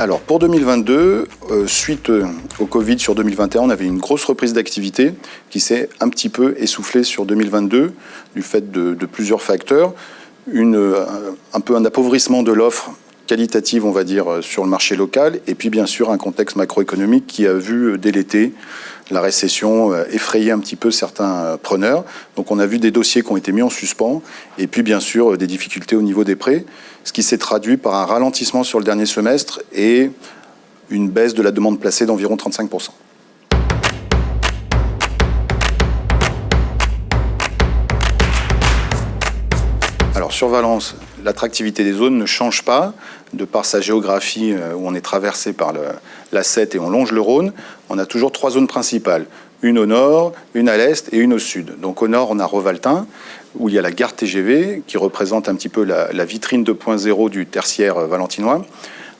Alors pour 2022, suite au Covid sur 2021, on avait une grosse reprise d'activité qui s'est un petit peu essoufflée sur 2022 du fait de plusieurs facteurs. Un peu un appauvrissement de l'offre qualitative, on va dire, sur le marché local, et puis bien sûr un contexte macroéconomique qui a vu dès l'été la récession effrayer un petit peu certains preneurs. Donc on a vu des dossiers qui ont été mis en suspens, et puis bien sûr des difficultés au niveau des prêts, ce qui s'est traduit par un ralentissement sur le dernier semestre et une baisse de la demande placée d'environ 35%. Alors sur Valence, l'attractivité des zones ne change pas de par sa géographie où on est traversé par la 7 et on longe le Rhône. On a toujours 3 zones principales, une au nord, une à l'est et une au sud. Donc au nord, on a Revaltin, où il y a la gare TGV qui représente un petit peu la vitrine 2.0 du tertiaire valentinois,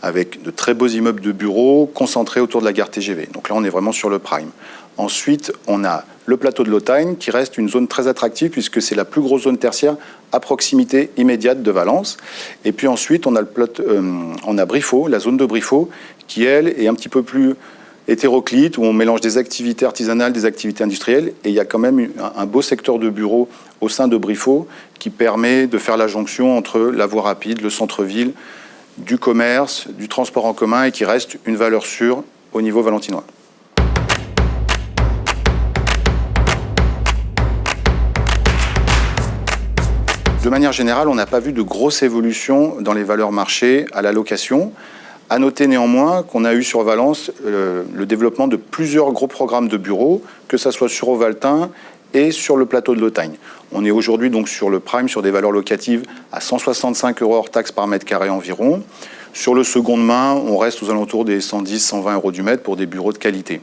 avec de très beaux immeubles de bureaux concentrés autour de la gare TGV. Donc là, on est vraiment sur le prime. Ensuite, on a le plateau de l'Hautagne qui reste une zone très attractive puisque c'est la plus grosse zone tertiaire à proximité immédiate de Valence. Et puis ensuite, on a Briffaut, la zone de Briffaut, qui elle est un petit peu plus hétéroclite, où on mélange des activités artisanales, des activités industrielles. Et il y a quand même un beau secteur de bureaux au sein de Briffaut qui permet de faire la jonction entre la voie rapide, le centre-ville, du commerce, du transport en commun et qui reste une valeur sûre au niveau valentinois. De manière générale, on n'a pas vu de grosse évolution dans les valeurs marchés à la location. À noter néanmoins qu'on a eu sur Valence le développement de plusieurs gros programmes de bureaux, que ce soit sur Revaltin et sur le plateau de l'Hautagne. On est aujourd'hui donc sur le prime, sur des valeurs locatives à 165 € hors taxe par mètre carré environ. Sur le seconde main, on reste aux alentours des 110-120 € du mètre pour des bureaux de qualité.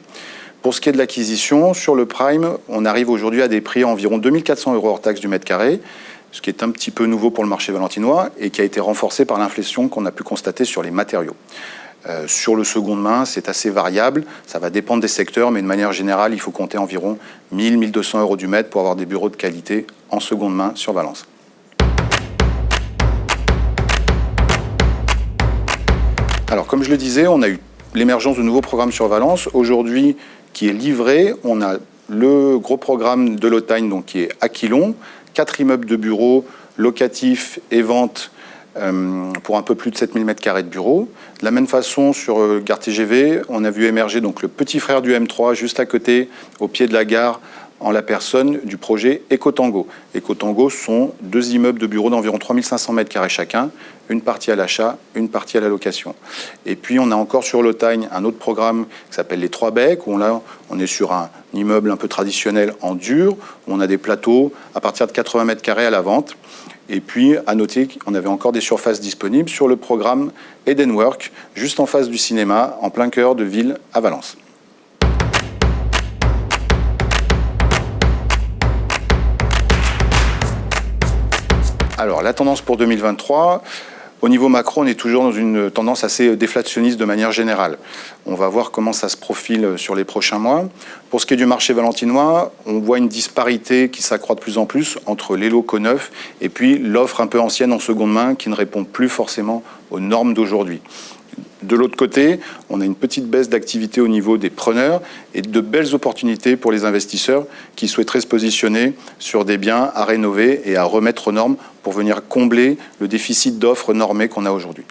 Pour ce qui est de l'acquisition, sur le prime, on arrive aujourd'hui à des prix à environ 2400 € hors taxe du mètre carré, ce qui est un petit peu nouveau pour le marché valentinois et qui a été renforcé par l'inflation qu'on a pu constater sur les matériaux. Sur le seconde main, c'est assez variable, ça va dépendre des secteurs, mais de manière générale, il faut compter environ 1000-1200 € du mètre pour avoir des bureaux de qualité en seconde main sur Valence. Alors, comme je le disais, on a eu l'émergence de nouveaux programmes sur Valence. Aujourd'hui, qui est livré, on a le gros programme de l'Hautagne, donc qui est Aquilon, 4 immeubles de bureaux locatifs et ventes pour un peu plus de 7000 m² de bureaux. De la même façon, sur gare TGV, on a vu émerger donc le petit frère du M3 juste à côté, au pied de la gare, en la personne du projet Ecotango. Ecotango sont 2 immeubles de bureaux d'environ 3500 m² chacun, une partie à l'achat, une partie à la location. Et puis on a encore sur l'Hautagne un autre programme qui s'appelle les 3 Becs, où là on est sur un immeuble un peu traditionnel en dur, où on a des plateaux à partir de 80 m² à la vente. Et puis, à noter qu'on avait encore des surfaces disponibles sur le programme Edenwork, juste en face du cinéma, en plein cœur de ville à Valence. Alors, la tendance pour 2023, au niveau macro, on est toujours dans une tendance assez déflationniste de manière générale. On va voir comment ça se profile sur les prochains mois. Pour ce qui est du marché valentinois, on voit une disparité qui s'accroît de plus en plus entre les locaux neufs et puis l'offre un peu ancienne en seconde main qui ne répond plus forcément aux normes d'aujourd'hui. De l'autre côté, on a une petite baisse d'activité au niveau des preneurs et de belles opportunités pour les investisseurs qui souhaiteraient se positionner sur des biens à rénover et à remettre aux normes pour venir combler le déficit d'offres normées qu'on a aujourd'hui.